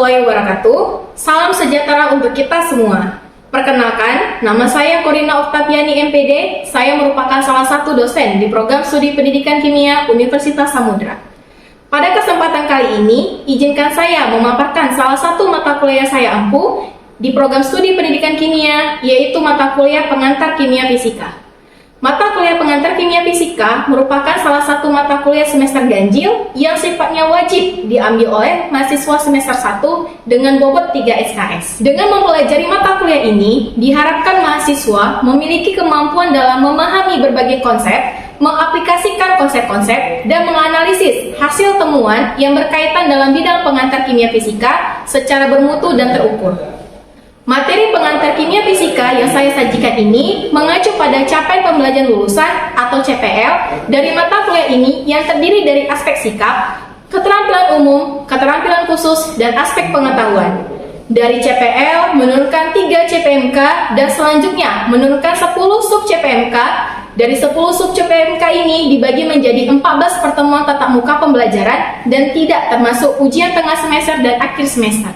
warahmatullahi wabarakatuh. Salam sejahtera untuk kita semua. Perkenalkan, nama saya Corina Oktaviani MPD. Saya merupakan salah satu dosen di program studi pendidikan kimia Universitas Samudra. Pada kesempatan kali ini, izinkan saya memaparkan salah satu mata kuliah saya ampuh di program studi pendidikan kimia, yaitu mata kuliah pengantar kimia fisika. Mata kuliah pengantar kimia fisika merupakan salah satu mata kuliah semester ganjil yang sifatnya wajib diambil oleh mahasiswa semester 1 dengan bobot 3 SKS. Dengan mempelajari mata kuliah ini, diharapkan mahasiswa memiliki kemampuan dalam memahami berbagai konsep, mengaplikasikan konsep-konsep, dan menganalisis hasil temuan yang berkaitan dalam bidang pengantar kimia fisika secara bermutu dan terukur. Materi pengantar kimia fisika yang saya sajikan ini mengacu pada capaian pembelajaran lulusan atau CPL dari mata kuliah ini yang terdiri dari aspek sikap, keterampilan umum, keterampilan khusus, dan aspek pengetahuan. Dari CPL menurunkan 3 CPMK dan selanjutnya menurunkan 10 sub CPMK. Dari 10 sub CPMK ini dibagi menjadi 14 pertemuan tatap muka pembelajaran dan tidak termasuk ujian tengah semester dan akhir semester.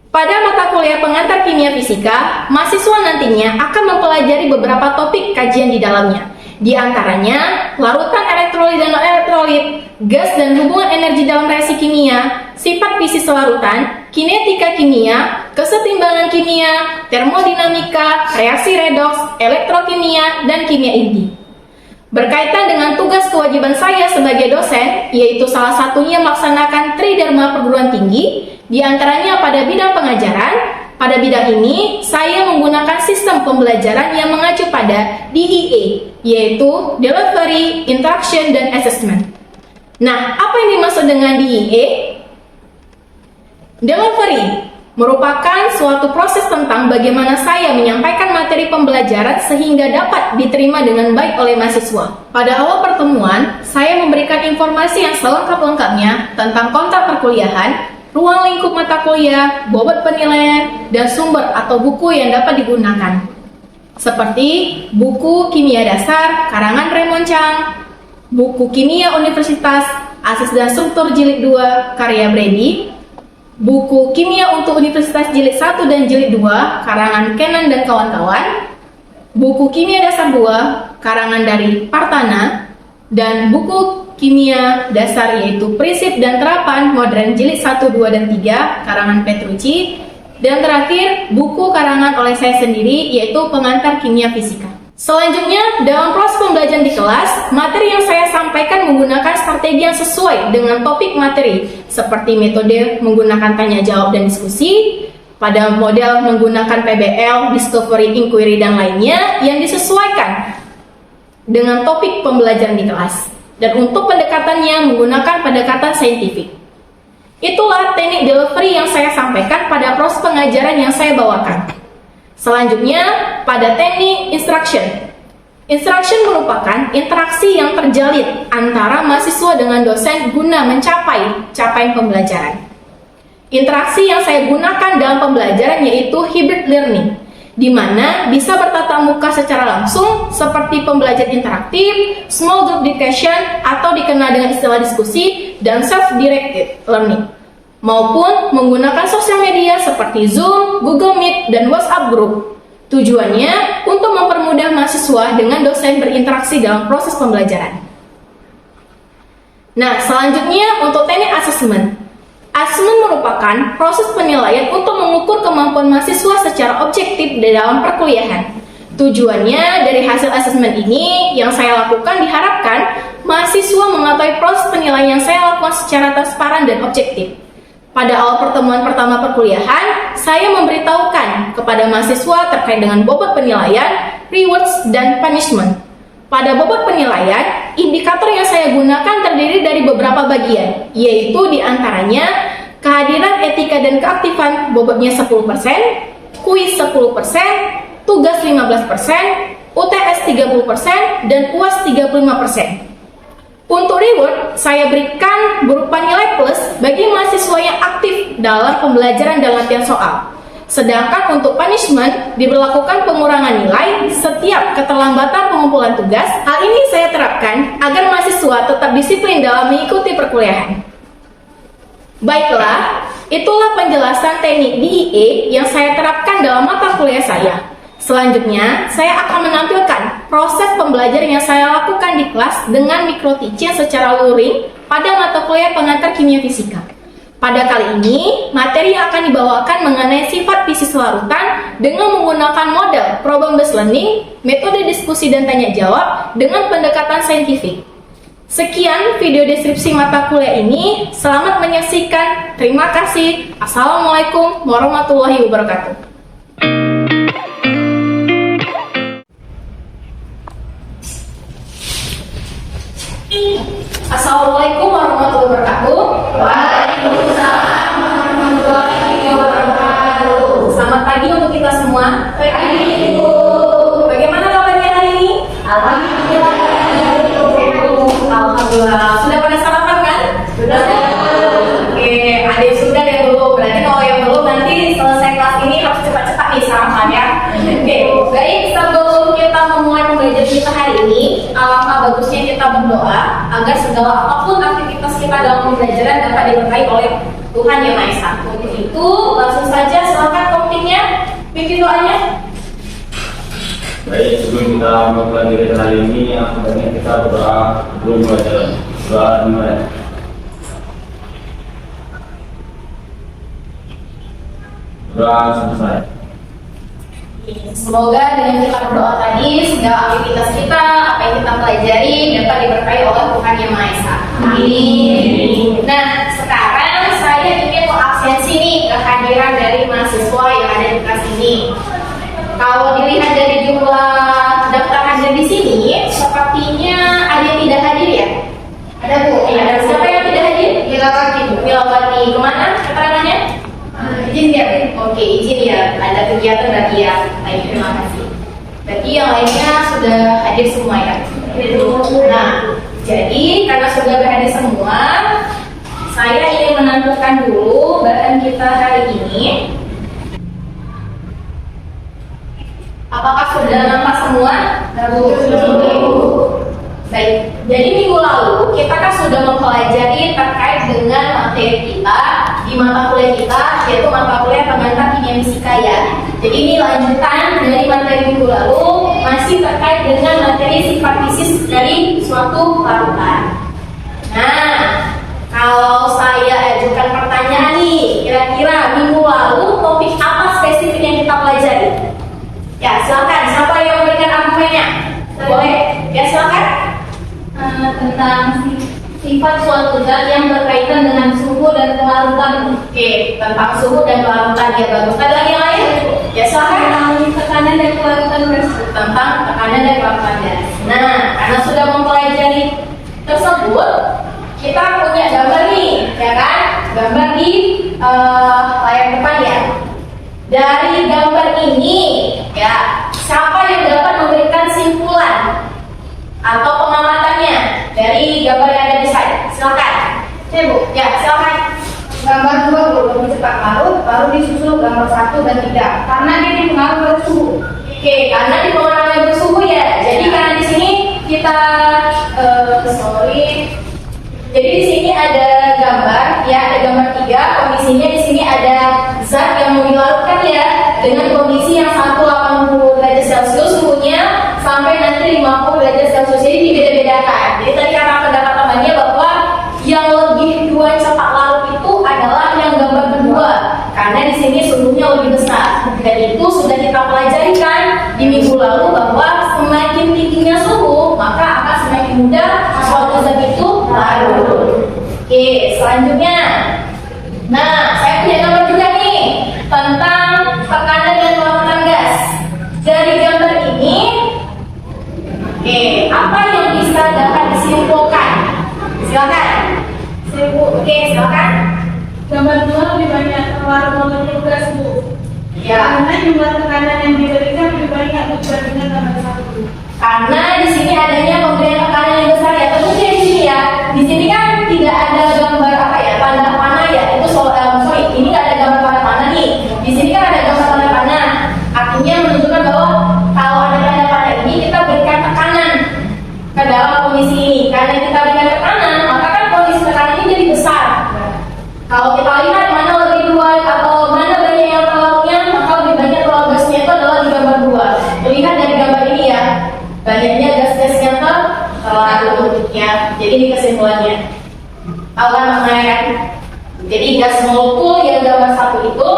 Pada mata kuliah pengantar kimia fisika, mahasiswa nantinya akan mempelajari beberapa topik kajian di dalamnya. Di antaranya, larutan elektrolit dan non-elektrolit, gas dan hubungan energi dalam reaksi kimia, sifat fisik selarutan, kinetika kimia, kesetimbangan kimia, termodinamika, reaksi redoks, elektrokimia, dan kimia inti. Berkaitan dengan tugas kewajiban saya sebagai dosen, yaitu salah satunya melaksanakan Tridharma perguruan tinggi, di antaranya pada bidang pengajaran. Pada bidang ini, saya menggunakan sistem pembelajaran yang mengacu pada DEA, yaitu Delivery, Interaction, dan Assessment. Nah, apa yang dimaksud dengan DEA? Delivery merupakan suatu proses tentang bagaimana saya menyampaikan materi pembelajaran sehingga dapat diterima dengan baik oleh mahasiswa. Pada awal pertemuan, saya memberikan informasi yang selengkap-lengkapnya tentang kontak perkuliahan, ruang lingkup mata kuliah, bobot penilaian, dan sumber atau buku yang dapat digunakan. Seperti buku Kimia Dasar karangan Raymond Chang, buku Kimia Universitas, Asas dan Struktur Jilid 2 karya Brady, buku Kimia untuk Universitas Jilid 1 dan Jilid 2 karangan Kenan dan kawan-kawan, buku Kimia Dasar 2 karangan dari Partana, dan buku Kimia Dasar yaitu Prinsip dan Terapan Modern Jilid 1, 2, dan 3 karangan Petrucci, dan terakhir buku karangan oleh saya sendiri yaitu Pengantar Kimia Fisika. Selanjutnya, dalam proses pembelajaran di kelas, materi yang saya sampaikan menggunakan strategi yang sesuai dengan topik materi, seperti metode menggunakan tanya jawab dan diskusi, pada model menggunakan PBL, discovery, inquiry, dan lainnya yang disesuaikan dengan topik pembelajaran di kelas. Dan untuk pendekatannya menggunakan pendekatan saintifik. Itulah teknik delivery yang saya sampaikan pada proses pengajaran yang saya bawakan. Selanjutnya, pada teknik instruction. Instruction merupakan interaksi yang terjalin antara mahasiswa dengan dosen guna mencapai capaian pembelajaran. Interaksi yang saya gunakan dalam pembelajaran yaitu hybrid learning, di mana bisa bertatap muka secara langsung seperti pembelajaran interaktif, small group discussion atau dikenal dengan istilah diskusi, dan self-directed learning, maupun menggunakan sosial media seperti Zoom, Google Meet, dan WhatsApp Group. Tujuannya untuk mempermudah mahasiswa dengan dosen berinteraksi dalam proses pembelajaran. Nah, selanjutnya untuk teknik assessment. Assessment merupakan proses penilaian untuk mengukur kemampuan mahasiswa secara objektif di dalam perkuliahan. Tujuannya dari hasil assessment ini yang saya lakukan diharapkan mahasiswa mengetahui proses penilaian yang saya lakukan secara transparan dan objektif. Pada awal pertemuan pertama perkuliahan, saya memberitahukan kepada mahasiswa terkait dengan bobot penilaian, rewards, dan punishment. Pada bobot penilaian, indikator yang saya gunakan terdiri dari beberapa bagian, yaitu diantaranya kehadiran etika dan keaktifan bobotnya 10%, kuis 10%, tugas 15%, UTS 30%, dan UAS 35%. Untuk reward, saya berikan berupa nilai plus bagi mahasiswa yang aktif dalam pembelajaran dan latihan soal. Sedangkan untuk punishment, diberlakukan pengurangan nilai setiap keterlambatan pengumpulan tugas. Hal ini saya terapkan agar mahasiswa tetap disiplin dalam mengikuti perkuliahan. Baiklah, Itulah penjelasan teknik DIE yang saya terapkan dalam mata kuliah saya. Selanjutnya, saya akan menampilkan proses pembelajaran yang saya lakukan di kelas dengan micro teaching secara luring pada mata kuliah pengantar kimia fisika. Pada kali ini, materi yang akan dibawakan mengenai sifat fisik larutan dengan menggunakan model problem-based learning, metode diskusi dan tanya jawab dengan pendekatan saintifik. Sekian video deskripsi mata kuliah ini. Selamat menyaksikan. Terima kasih. Assalamualaikum warahmatullahi wabarakatuh. Assalamualaikum warahmatullahi wabarakatuh. Waalaikumsalam warahmatullahi wabarakatuh. Selamat pagi untuk kita semua. Pagi, Bu. Bagaimana kabarnya hari ini? Alhamdulillah. Alhamdulillah. Sudah pada sarapan kan? Sudah. Oke, ada yang sudah dan belum. Berarti kalau yang belum nanti selesai kelas ini harus cepat-cepat nih sarapan ya. Oke, baik. Sebelum kita memulai pembelajaran kita hari ini, alangkah bagusnya kita berdoa agar segala apapun aktivitas kita dalam pembelajaran dapat diberkahi oleh Tuhan Yang Maha Esa. Untuk itu, langsung saja silakan topiknya, bikin doanya. Baik, sebelum kita mempelajari hari ini, yang sebenarnya kita berdoa sebelum pelajaran. Doa dimulai. Doa selesai. Semoga dengan kita berdoa tadi, segala aktivitas kita, apa yang kita pelajari dapat diberkahi oleh Tuhan Yang Maha Esa. Amin. Nah, sekarang saya ingin mengabsensi nih kehadiran dari mahasiswa yang ada di kelas ini. Kalau dilihat dari jumlah daftar hadir di sini, sepertinya ada yang tidak hadir ya? Ada, Bu. Ada. Siapa yang tidak hadir? Milawati, Bu. Milawati. Kemana keterangannya? Izin ya? Oke, izin ya. Ada kegiatan berarti ya. Baik, terima kasih. Berarti yang lainnya sudah hadir semua ya? Nah, jadi karena sudah hadir semua, saya ingin menentukan dulu bahan kita hari ini. Apakah sudah nampak semua? Baik, jadi minggu lalu kita kan sudah mempelajari terkait dengan materi kita di mata kuliah kita, yaitu mata kuliah pengantar kimia fisika ya. Jadi ini lanjutan dari materi minggu lalu, masih terkait dengan materi sifat fisik dari suatu larutan. Nah, kalau saya ajukan pertanyaan nih, kira-kira minggu lalu topik apa spesifik yang kita pelajari? Ya, silakan. Siapa yang memberikan argumennya? Boleh. Ya, silakan. Tentang sifat suatu zat yang berkaitan dengan suhu dan kelarutan. Oke, tentang suhu dan kelarutan ya bagus. Ada lagi yang lain? Ya, silakan. Tekanan dan kelarutan gas. Tentang tekanan dan kelarutan gas. Nah, karena sudah mempelajari tersebut, kita punya gambar nih, ya kan? Gambar di layar depan ya. Dari gambar ini, ya, siapa yang dapat memberikan simpulan atau pengamatannya dari gambar yang ada di slide? Silakan. Saya, Bu. Ya, silakan. Gambar 2, Bu, lebih cepat larut, baru disusul gambar 1 dan 3. Karena dia dipengaruhi oleh suhu. Oke, karena dipengaruhi oleh suhu ya. Jadi karena di sini kita Jadi di sini ada gambar, ya, ada gambar 3. Kondisinya di sini ada zat yang mau dilarutkan ya, dengan kondisi yang 180 derajat Celcius suhunya sampai nanti 50 derajat Celcius. Jadi dibeda-bedakan. Jadi tadi kata pendapat temannya bahwa yang lebih duluan cepat larut itu adalah yang gambar kedua, karena di sini suhunya lebih besar. Dan itu sudah kita pelajari kan di minggu lalu bahwa semakin tingginya suhu maka akan semakin mudah suatu zat itu larut. Oke, selanjutnya, nah saya punya gambar juga nih tentang tekanan dan kelarutan gas. Dari gambar ini, oke, apa yang bisa dapat disimpulkan? Silakan. Oke, silakan. Gambar 2 lebih banyak terlarut molekul gas, Bu. Ya. Karena jumlah tekanan yang diberikan lebih banyak dibandingkan gambar 1. Karena di sini adanya pemberian tekanan yang besar ya. Tentunya di sini ya. Di sini kan tidak ada gambar apa ya, tanda panah ya. Itu ini nggak ada gambar tanda panah nih. Di sini kan ada gambar tanda panah. Artinya menunjukkan bahwa kalau ada tanda panah ini kita berikan tekanan ke dalam kondisi ini. Karena kita berikan tekanan, maka kan kondisi tekanan ini jadi besar. Kalau kita lihat mana lebih banyaknya gas-gas yang terlarut ya. Jadi ini kesimpulannya. Tahu kan maknanya kan? Jadi gas molekul yang gambar 1 itu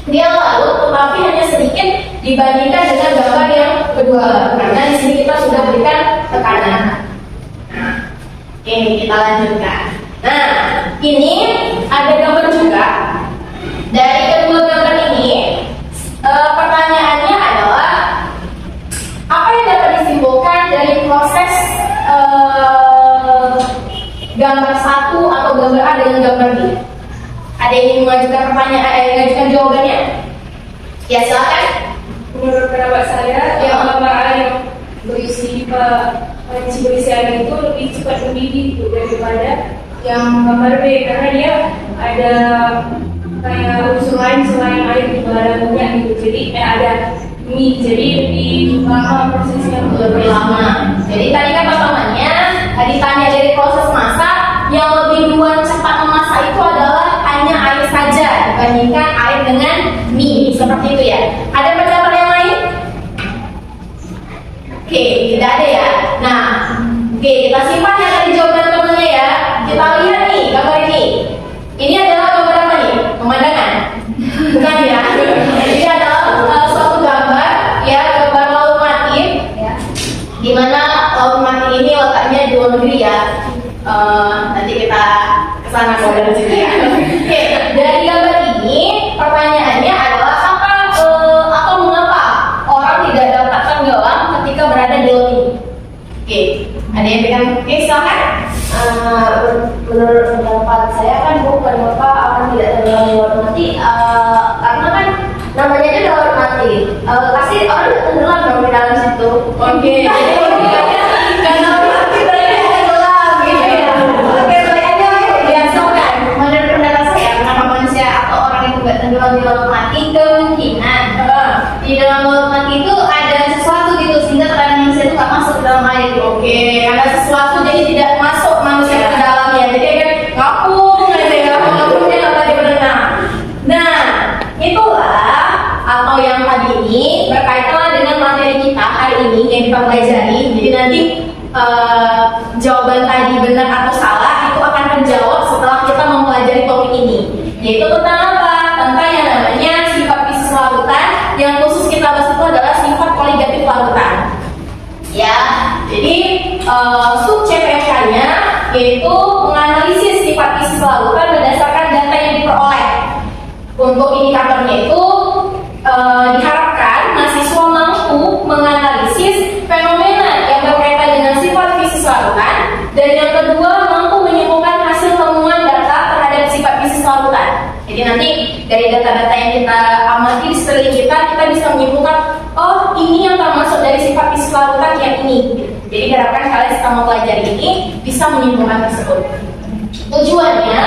dia larut tetapi hanya sedikit dibandingkan dengan gambar yang kedua. Karena di sini kita sudah berikan tekanan. Nah, oke, kita lanjutkan. Nah, ini ada gambar juga. Dari kedua gambar ini, pertanyaannya adalah apa yang dapat disimpulkan dari proses gambar 1 atau gambar A dengan gambar B? Ada yang ingin mengajukan pertanyaan, mengajukan jawabannya? Ya, silakan. Menurut pendapat saya, yang gambar A yang berisi air itu lebih cepat mendidih daripada yang gambar B, karena dia ada kayak unsur lain selain air di dalam minyak gitu. Jadi ada mie, jadi lebih lama prosesnya. Lebih lama. Jadi tadi kan pertamanya ditanya dari proses masak, yang lebih duluan cepat memasak itu adalah hanya air saja dibandingkan air dengan mie, seperti itu ya. Ada pendapat yang lain? Oke, tidak ada ya. Nah, oke, kita simpan ya tadi jawaban temennya ya. Kita lihat nih gambar ini. Ini adalah gambar apa nih? Pemandangan? Bukan ya? Ini adalah suatu gambar ya, gambar laut mati ya. Di mana laut mati ini letaknya di luar negeri ya. Nanti kita kesana kalau juga ya. Oke, dari gambar ini pertanyaannya adalah apa atau mengapa orang tidak dapat tenggelam ketika berada di laut ini? Oke, ada yang pegang? Oke, silakan. Menurut pendapat saya kan bukan mengapa orang tidak tenggelam di laut mati, karena kan namanya aja laut mati, pasti orang tidak tenggelam dong di dalam situ. Oke, jadi logikanya karena laut mati berarti tenggelam gitu ya. Oke, soalnya biasa kan. Menurut pendapat saya, kenapa manusia atau orang itu tidak tenggelam di laut mati, kemungkinan di dalam laut mati itu ada sesuatu gitu sehingga terkadang manusia itu nggak masuk ke dalam air. Oke, ada sesuatu jadi tidak masuk manusia ke dalamnya. Jadi kan ngapung aja ya, ngapungnya nggak tadi berenang. Nah, itulah atau yang tadi ini berkaitan dengan materi kita hari ini yang kita pelajari. Jadi nanti jawaban tadi benar atau salah itu akan terjawab setelah kita mempelajari topik ini. Yaitu tentang apa? Tentang yang namanya sifat fisik lautan. Yang khusus kita bahas itu adalah sifat koligatif lautan. Ya, jadi sub CPMK-nya yaitu menganalisis sifat fisik lautan berdasarkan data yang diperoleh. Untuk indikatornya itu diharapkan mahasiswa mampu menganalisis fenomena yang berkaitan dengan sifat fisik lautan, dan yang kedua mampu menyimpulkan hasil temuan data terhadap sifat fisik lautan. Jadi nanti dari data-data yang kita amati di sekeliling kita bisa menyimpulkan, oh ini yang termasuk dari sifat fisik lautan yang ini. Jadi diharapkan kalian setelah mempelajari ini bisa menyimpulkan tersebut. Tujuannya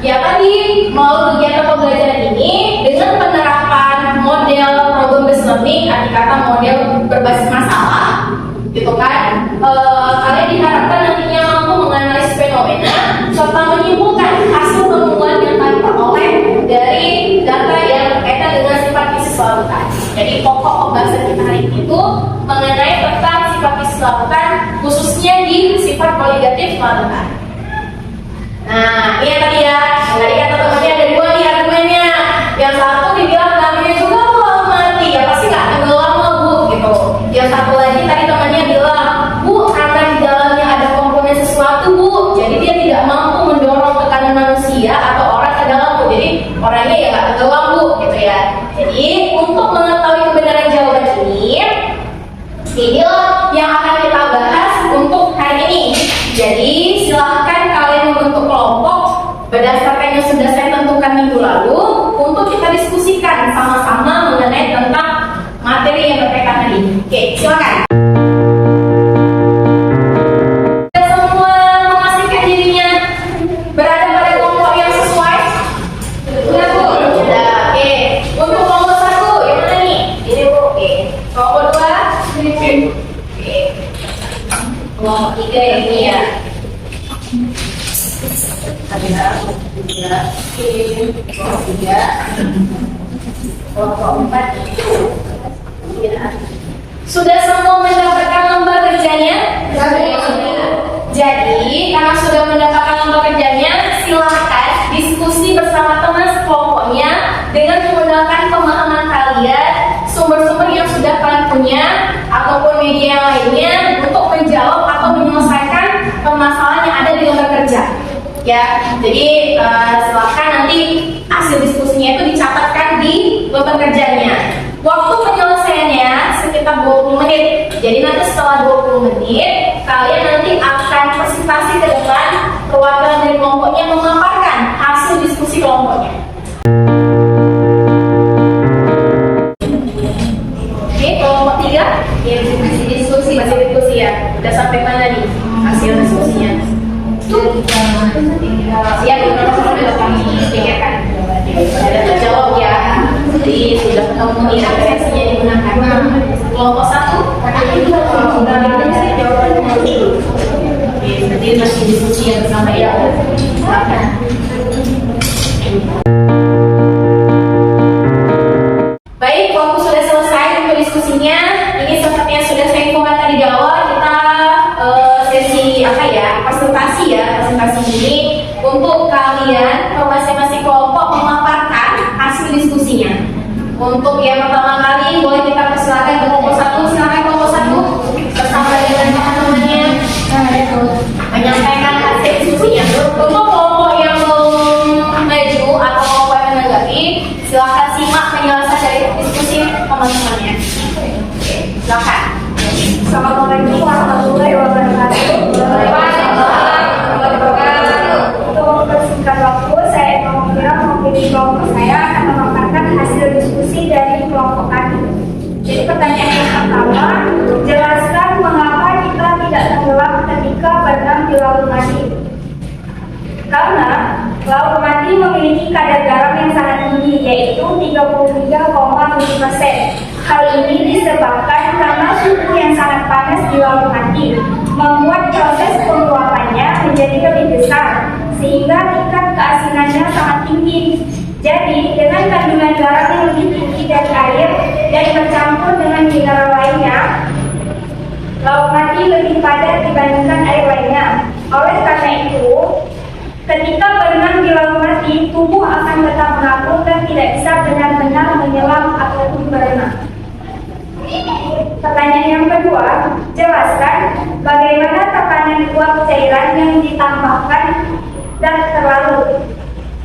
ya tadi melalui kegiatan pembelajaran ini dengan penerapan model problem based learning, arti kata model berbasis masalah, gitu kan? Kalian diharapkan nantinya mampu menganalisis fenomena serta menyimpulkan hasil temuan yang kalian peroleh dari data yang berkaitan dengan sifat fisik lautan. Jadi pokok pembahasan kita hari ini itu mengenai tentang sifat fisik lautan, khususnya di sifat koligatif lautan. Nah, ini tadi ya, tadi kata temannya ada dua nih argumennya. Yang satu dibilang namanya juga laut mati, ya pasti nggak tenggelam lah bu, gitu. Yang satu lagi tadi temannya bilang, bu karena di dalamnya ada komponen sesuatu bu, jadi dia tidak mampu mendorong tekanan manusia atau orang ke dalam bu, jadi orangnya ya nggak tenggelam bu, gitu ya. Jadi untuk mengetahui kebenaran jawaban ini yang akan kita bahas untuk hari ini. Jadi silahkan kalian membentuk kelompok berdasarkan yang sudah saya tentukan minggu lalu untuk kita diskusikan sama-sama mengenai tentang materi yang berkaitan hari ini. Oke, silakan. Semua memastikan dirinya berada pada kelompok yang sesuai. Sudah bu? Sudah. Oke. Untuk kelompok 1 yang mana nih? Ini bu. Oke. Kelompok 2? Oke. Kelompok 3 yang ini ya. Kelompok 3, kelompok 4. Sudah semua mendapatkan lembar Jadi, karena sudah mendapatkan nomor kerjanya, silahkan diskusi bersama teman sekelompoknya dengan menggunakan pemahaman kalian, sumber-sumber yang sudah kalian punya, ataupun media lainnya untuk menjawab atau menyelesaikan permasalahan yang ada di lembar kerja. Ya, jadi silahkan nanti hasil diskusinya itu dicatatkan di lembar kerjanya. Waktu penyelesaiannya sekitar 20 menit. Jadi nanti setelah 20 menit, kalian nanti akan presentasi ke depan, perwakilan dari kelompoknya memaparkan hasil diskusi kelompoknya. Oke, kelompok 3 ya, masih diskusi ya. Udah sampai mana nih hasil diskusinya? Siap, sudah kami pikirkan. Sudah terjawab ya. Jadi sudah ketemu nih referensinya digunakan. Kelompok 1 nanti masih diskusi yang bersama ya. Silakan. Baik, waktu sudah selesai untuk diskusinya. Ini seperti yang sudah saya infokan tadi di awal, kita sesi presentasi ini untuk kalian masing-masing kelompok memaparkan hasil diskusinya. Untuk yang pertama kali boleh kita persilakan ke kelompok 1. Silakan kelompok 1 bersama dengan teman-temannya menyampaikan hasil diskusinya. Untuk kelompok yang belum maju atau kelompok yang menanggapi, silakan simak penjelasan dari diskusi teman-temannya. Silakan. Assalamualaikum warahmatullahi wabarakatuh. Untuk persingkat waktu, saya mewakili kelompok saya akan memaparkan hasil diskusi dari kelompok kami. Jadi pertanyaan yang pertama, jelaskan mengapa kita tidak tenggelam ketika berenang di Laut Mati. Karena Laut Mati memiliki kadar garam yang sangat tinggi, yaitu 33,7%. Hal ini disebabkan karena suhu yang sangat panas di Laut Mati membuat proses penguapannya menjadi lebih besar, sehingga tingkat keasinannya sangat tinggi. Jadi, dengan kandungan garam yang lebih tinggi dari air dan bercampur dengan mineral lainnya, Laut Mati lebih padat dibandingkan air lainnya. Oleh karena itu, ketika berenang di Laut Mati, tubuh akan tetap mengapung dan tidak bisa benar-benar menyelam ataupun berenang. Pertanyaan yang kedua, jelaskan bagaimana tekanan uap cairan yang ditambahkan zat terlarut.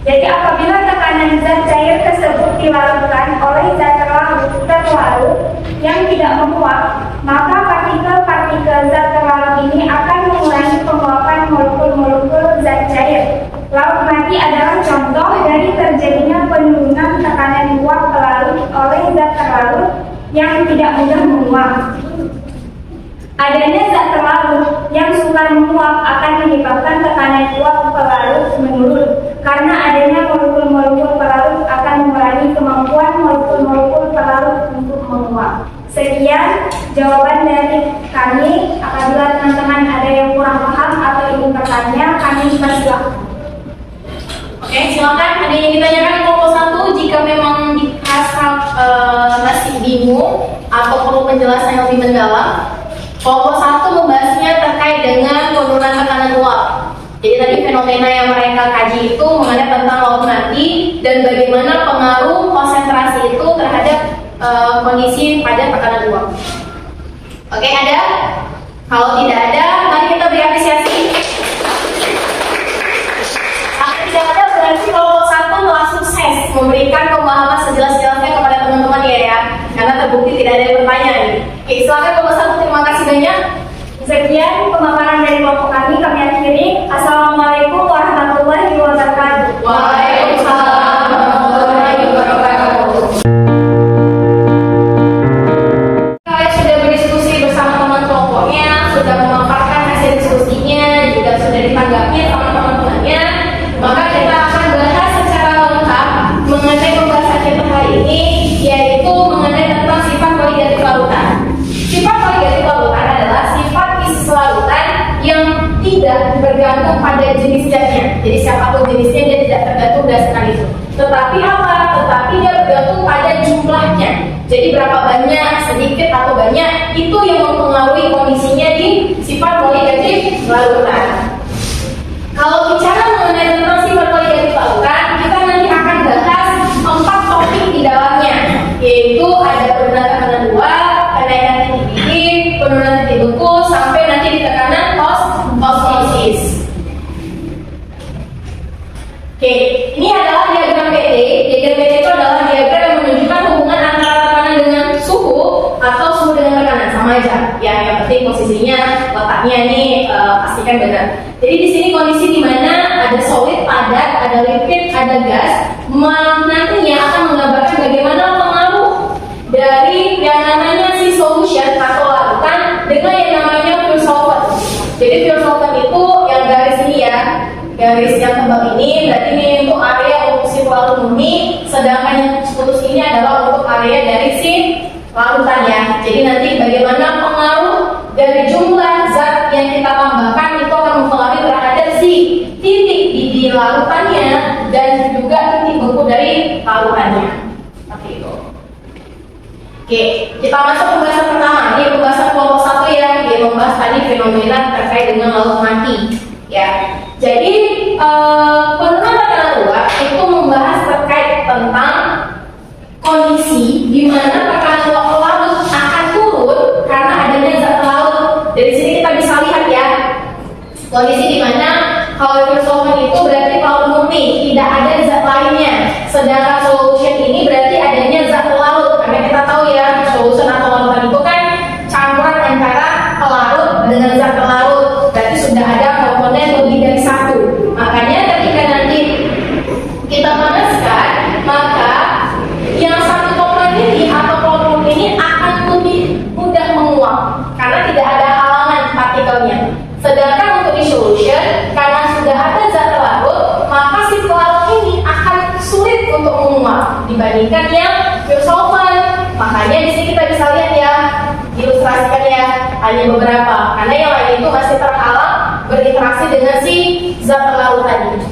Jadi apabila tekanan zat cair tersebut dilarutkan oleh zat terlarut yang tidak menguap, maka partikel-partikel zat terlarut ini akan mengurangi penguapan molekul-molekul zat cair. Laut Mati adalah contoh dari terjadinya penurunan tekanan uap terlarut oleh zat terlarut yang tidak mudah menguap. Adanya zat terlarut yang sukar menguap akan menyebabkan tekanan uap pelarut menurun, karena adanya molekul-molekul pelarut akan mengurangi kemampuan molekul-molekul pelarut untuk menguap. Sekian jawaban dari kami. Apabila teman-teman ada yang kurang paham atau ingin bertanya, kami persilakan. Oke, silakan. Ada yang ditanyakan kelompok 1 jika memang masih bingung atau perlu penjelasan yang lebih mendalam. Kelompok 1 membahasnya terkait dengan penurunan tekanan uap. Jadi tadi fenomena yang mereka kaji itu mengenai tentang Laut Mati dan bagaimana pengaruh konsentrasi itu terhadap kondisi pada tekanan uap. Oke, ada? Kalau tidak ada, mari kita beri apresiasi. Kalau tidak ada, berarti kelompok 1 telah sukses memberikan pemahaman sejelas-jelasnya kepada teman-teman ya, karena terbukti tidak ada yang bertanya nih. Oke, silakan kelompok 1, terima kasih banyak. Sekian pemaparan dari kelompok kami akhiri. Assalamualaikum warahmatullahi wabarakatuh. Waalaikumsalam warahmatullahi wabarakatuh. Kalian sudah berdiskusi bersama teman kelompoknya, sudah memaparkan hasil diskusinya, juga sudah ditanggapi sama teman-temannya. Maka kita akan bahas secara lengkap mengenai pembahasan kita hari ini, yaitu mengenai tentang sifat koligatif lautan. Sifat koligatif lautan adalah sifat isi lautan yang tidak bergantung pada jenis zatnya. Jadi siapapun jenisnya dia tidak tergantung berdasarkan itu. Tetapi apa? Tetapi dia bergantung pada jumlahnya. Jadi berapa banyak, sedikit atau banyak, itu yang mempengaruhi kondisinya di sifat koligatif dibeku sampai nanti di tekanan osmosis. Oke, ini adalah diagram PT. Diagram PT itu adalah diagram yang menunjukkan hubungan antara tekanan dengan suhu atau suhu dengan tekanan, sama aja. Ya, yang penting posisinya, letaknya ini pastikan benar. Jadi di sini kondisi di mana ada solid, padat, ada liquid, ada gas, nantinya akan menggambarkan bagaimana pengaruh dari yang namanya si solution atau larutan dengan yang namanya pure solvent. Jadi pure solvent itu yang garis ini ya, garis yang tebal ini berarti ini untuk area untuk si larutan murni, sedangkan yang putus ini adalah untuk area dari si larutannya. Jadi nanti bagaimana pengaruh dari jumlah zat yang kita tambahkan itu akan mempengaruhi terhadap si titik di larutannya dan juga titik beku dari larutannya. Seperti itu. Oke, kita masuk pembahasan pertama. Ini pembahasan kelompok 1 ya, dia membahas tadi fenomena terkait dengan laut mati. Ya, jadi penurunan tekanan uap itu membahas terkait tentang kondisi di mana tekanan uap laut akan turun karena adanya zat laut. Dari sini kita bisa lihat ya, kondisi di mana kalau pure solvent itu berarti laut murni, tidak ada zat lainnya. Sedangkan solution ini berarti adanya zat laut. Karena kita tahu ya, solution atau larutan itu kan campuran antara pelarut dengan zat pelarut. Berarti sudah ada komponen lebih dari satu. Makanya ketika nanti kita panaskan, maka yang satu komponen ini atau kelompok ini akan lebih mudah menguap karena tidak ada halangan partikelnya. Sedangkan untuk di solution, karena sudah ada zat larut, maka si pelarut ini akan sulit untuk menguap dibandingkan yang pure solvent. Makanya di sini kita bisa lihat ya, diilustrasikan ya, hanya beberapa. Karena yang lain itu masih terhalang berinteraksi dengan si zat larut tadi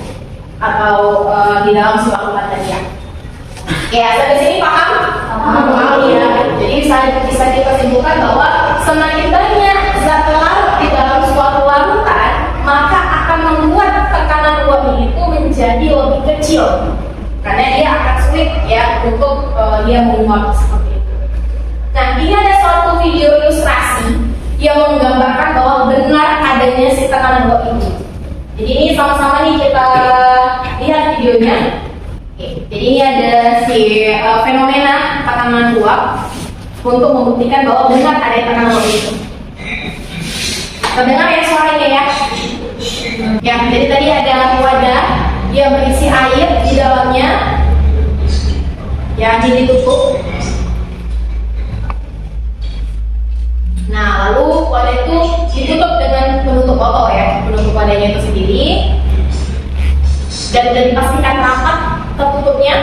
atau di dalam si larutan tadi ya. Ya, sampai sini paham? Paham ya. Jadi bisa kita simpulkan bahwa semakin banyak zat larut di dalam suatu larutan, maka akan membuat tekanan uapnya itu menjadi lebih kecil. Karena dia akan sulit ya untuk dia menguap seperti itu. Nah, ini ada suatu video ilustrasi yang menggambarkan bahwa benar adanya si tekanan uap ini. Jadi ini sama-sama nih kita lihat videonya. Oke, jadi ini ada si fenomena tekanan uap untuk membuktikan bahwa benar ada tekanan uap itu. Terdengar ya suaranya ya? Ya, jadi tadi ada wadah yang berisi air di dalamnya, yang ini ditutup. Nah, lalu wadah itu ditutup dengan penutup botol ya, penutup wadahnya itu sendiri, dan sudah dipastikan rapat tertutupnya.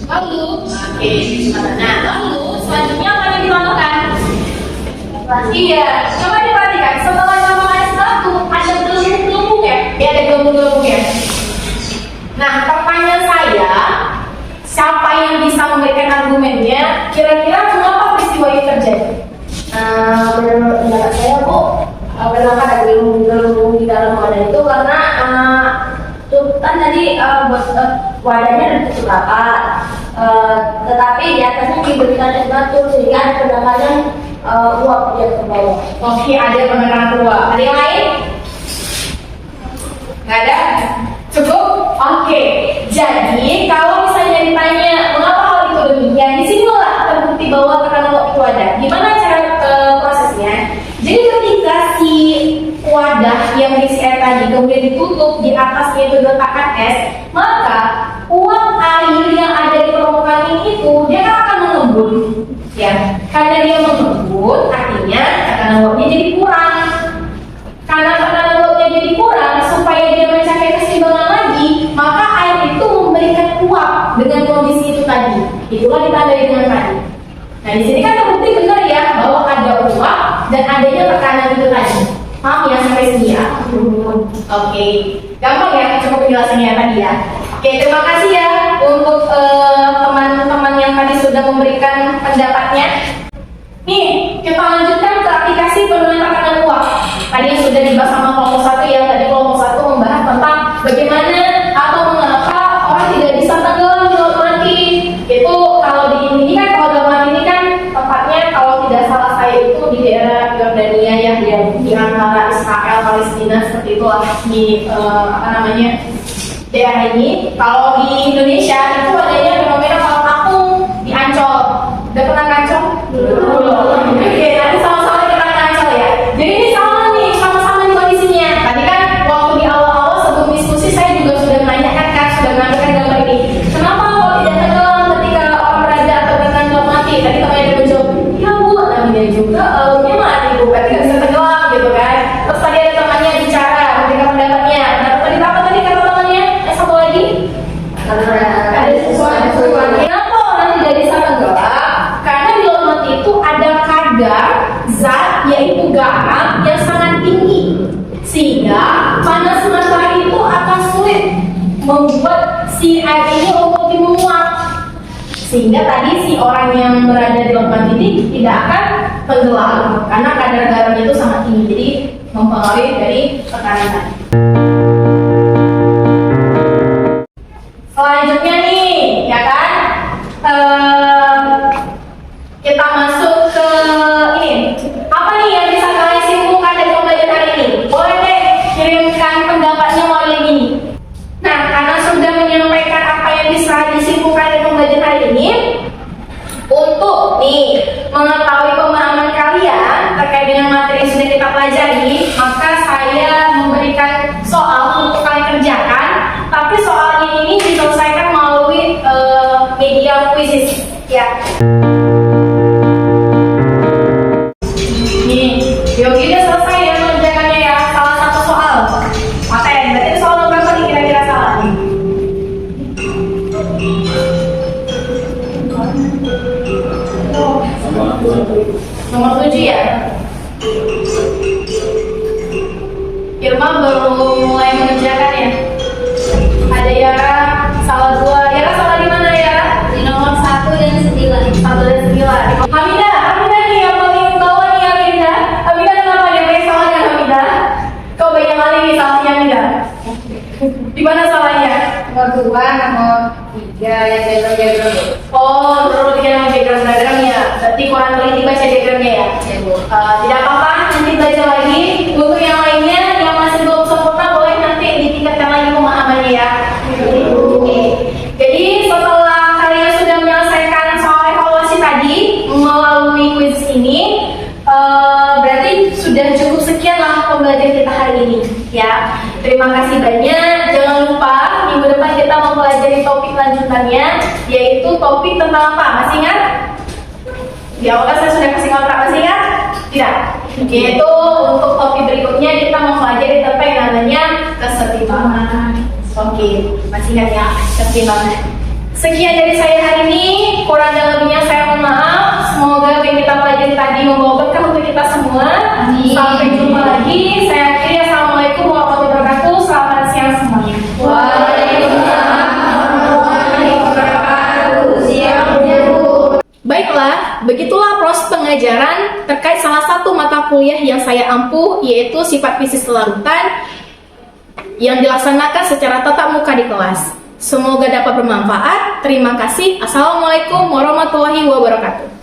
Lalu, nah lalu selanjutnya apa yang dilakukan? Iya, coba diperhatikan. Setelah nama S1 ada gelembung-gelembung ya, ada gelembung-gelembung ya. Nah, pertanyaan saya, siapa yang bisa memberikan argumennya? Kira-kira mengapa peristiwa ini terjadi? Menurut pendapat saya Bu, kenapa ada gelembung-gelembung di dalam wadah itu karena tutupan tadi wadahnya ditutup rapat, tetapi di atasnya diberikan es batu sehingga ada pendangkalan uap yang ke bawah. Oke, ada penekanan uap. Ada yang lain? Nggak ada? Cukup? Oke. Jadi kalau misalnya ditanya mengapa hal itu demikian, disinilah terbukti bahwa tekanan uap itu ada. Gimana cara prosesnya? Jadi ketika si wadah yang berisi air tadi kemudian ditutup, di atasnya itu diletakkan es, maka uap air yang ada di permukaan ini itu dia akan mengembun, ya. Karena dia mengembun, artinya tekanan uapnya jadi kurang. Karena tekanan uapnya jadi kurang, supaya dia mencapai keseimbangan lagi, maka air itu memberikan uap dengan kondisi itu tadi. Itulah ditandai dengan tadi. Nah, di sini kan terbukti benar ya bahwa ada uap dan adanya tekanan itu tadi. Paham ya sampai sini ya? Oke, gampang ya cukup penjelasannya tadi ya. Oke, terima kasih ya untuk teman-teman yang tadi sudah memberikan pendapatnya. Nih, kita lanjutkan ke aplikasi penurunan tekanan uap. Tadi yang sudah dibahas sama kelompok 1 ya. Tadi kelompok 1 membahas tentang bagaimana atau mengapa orang tidak di apa namanya daerah ini. Kalau di Indonesia itu adanya fenomena kalau kampung di Ancol. Udah pernah ke Ancol? Belum. Oke, nanti sama-sama kita ke Ancol ya. Jadi ini sama nih, sama-sama nih kondisinya. Tadi kan waktu di awal-awal sebelum diskusi saya juga sudah menanyakan kan, sudah menanyakan gambar ini. Kenapa kok tidak tenggelam ketika orang berada atau bertenggelam mati? Tadi temannya ada menjawab, ya bu, namanya juga dia mati bu, berarti nggak bisa tenggelam gitu kan. Terus tadi ada temannya bicara, memberikan pendapatnya. Nah, tadi apa tadi kata temannya? Satu lagi? Ada sesuatu. Kenapa orang tidak bisa tenggelam? Karena di laut mati itu ada kadar zat yaitu garam yang sangat tinggi, sehingga panas matahari itu akan sulit membuat si air ini untuk menguap, sehingga tadi si orang yang berada di laut mati ini tidak akan tenggelam karena kadar garamnya itu sangat tinggi, jadi mempengaruhi dari tekanan tadi. Selanjutnya nih, ya kan? Kita masuk ke ini. Apa nih yang bisa kalian simpulkan dari pembelajaran hari ini? Boleh deh kirimkan pendapatnya melalui ini. Nah, karena sudah menyampaikan apa yang bisa disimpulkan dari pembelajaran hari ini, untuk nih mengetahui pemahaman kalian terkait dengan materi yang sudah kita pelajari, maka saya memberikan soal untuk kalian kerjakan. Tapi soalnya ini diselesaikan melalui media quizzes, ya. Nih, Yogi udah selesai ya mengerjakannya ya. Salah satu soal. Paten, berarti soal nomor berapa nih kira-kira salah nih? Nomor 7 ya? Irma baru mulai mengerjakan ya? Ada Yara, salah 2. Yara salah di mana ya? Di nomor 1 dan 9. 1 dan 9. Hamidah nih yang paling bawah nih Hamidah. Hamidah kenapa dia paling salah dengan Hamidah? Kau banyak kali nih salahnya Hamidah. Di mana salahnya? Nomor 2, nomor 3 yang diagram. Oh, nomor 3 yang diagram ya. Berarti kurang teliti baca diagramnya ya? Ya bu. Tidak apa-apa, nanti baca lagi. Untuk yang lainnya yang masih belum sempurna boleh nanti ditingkatkan lagi pemahamannya ya. Oke. Jadi setelah kalian sudah menyelesaikan soal evaluasi tadi melalui quiz ini, berarti sudah cukup sekian lah pembelajaran kita hari ini ya. Terima kasih banyak. Jangan lupa minggu depan kita mempelajari topik lanjutannya, yaitu topik tentang apa? Masih ingat? Di awal saya sudah kasih kontrak, masih ingat? Tidak. Yaitu untuk topik berikutnya kita mempelajari tentang yang namanya kesetimbangan. Oke, masih ingat ya kesetimbangan. Sekian dari saya hari ini, kurang dan lebihnya saya mohon maaf. Semoga apa yang kita pelajari tadi membawa berkah untuk kita semua. Amin. Sampai jumpa lagi. Saya akhiri. Assalamualaikum warahmatullahi wabarakatuh. Selamat siang semuanya. Waalaikumsalam warahmatullahi wabarakatuh. Siap ya bu. Baiklah, begitulah proses pengajaran terkait salah satu mata kuliah yang saya ampuh, yaitu sifat fisik kelarutan yang dilaksanakan secara tatap muka di kelas. Semoga dapat bermanfaat. Terima kasih. Assalamualaikum warahmatullahi wabarakatuh.